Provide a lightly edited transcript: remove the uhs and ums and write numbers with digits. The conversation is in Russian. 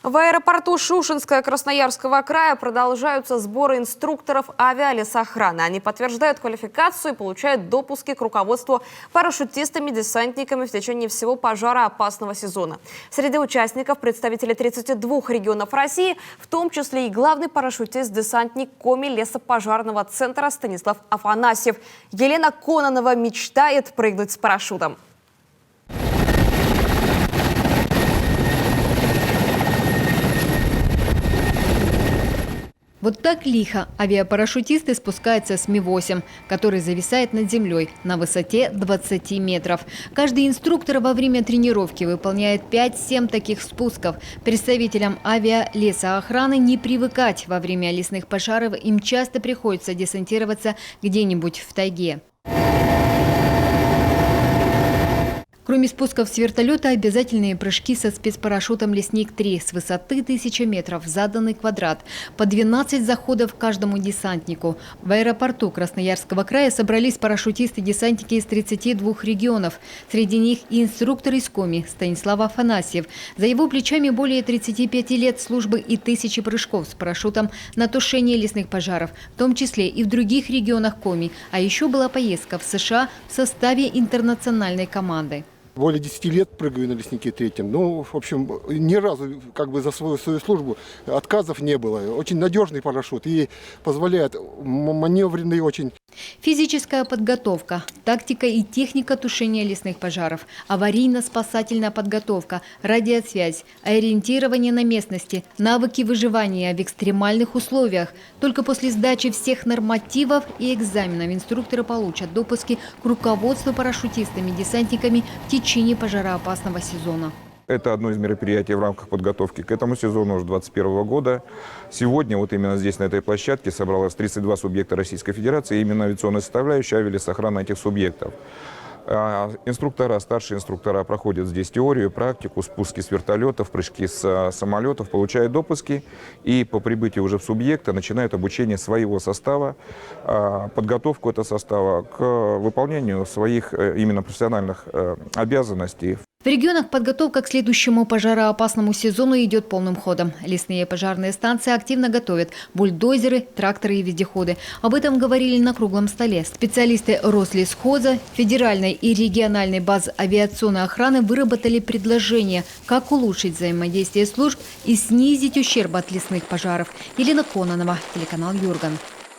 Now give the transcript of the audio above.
В аэропорту Шушенское Красноярского края продолжаются сборы инструкторов авиалесохраны. Они подтверждают квалификацию и получают допуски к руководству парашютистами-десантниками в течение всего пожароопасного сезона. Среди участников представители 32 регионов России, в том числе и главный парашютист-десантник Коми лесопожарного центра Станислав Афанасьев. Елена Кононова мечтает прыгнуть с парашютом. Вот так лихо авиапарашютисты спускаются с Ми-8, который зависает над землей на высоте 20 метров. Каждый инструктор во время тренировки выполняет 5-7 таких спусков. Представителям авиалесоохраны не привыкать. Во время лесных пожаров им часто приходится десантироваться где-нибудь в тайге. Кроме спусков с вертолета, обязательные прыжки со спецпарашютом «Лесник-3» с высоты 1000 метров, заданный квадрат, по 12 заходов каждому десантнику. В аэропорту Красноярского края собрались парашютисты-десантники из 32 регионов. Среди них и инструктор из Коми Станислав Афанасьев. За его плечами более 35 лет службы и тысячи прыжков с парашютом на тушение лесных пожаров, в том числе и в других регионах Коми. А еще была поездка в США в составе интернациональной команды. Более 10 лет прыгаю на «Леснике-3». Ну, в общем, ни разу за свою службу отказов не было. Очень надежный парашют и позволяет маневренный очень. Физическая подготовка, тактика и техника тушения лесных пожаров, аварийно-спасательная подготовка, радиосвязь, ориентирование на местности, навыки выживания в экстремальных условиях. Только после сдачи всех нормативов и экзаменов инструкторы получат допуски к руководству парашютистами-десантниками в течение пожароопасного сезона. Это одно из мероприятий в рамках подготовки к этому сезону уже 2021 года. Сегодня вот именно здесь, на этой площадке, собралось 32 субъекта Российской Федерации, именно авиационная составляющая, авиалесохрана этих субъектов. Инструктора, старшие инструктора проходят здесь теорию, практику, спуски с вертолетов, прыжки с самолетов, получают допуски и по прибытию уже в субъекта начинают обучение своего состава, подготовку этого состава к выполнению своих именно профессиональных обязанностей. В регионах подготовка к следующему пожароопасному сезону идет полным ходом. Лесные пожарные станции активно готовят бульдозеры, тракторы и вездеходы. Об этом говорили на круглом столе. Специалисты Рослесхоза, федеральной и региональной баз авиационной охраны выработали предложение, как улучшить взаимодействие служб и снизить ущерб от лесных пожаров. Елена Кононова, телеканал «Юрган».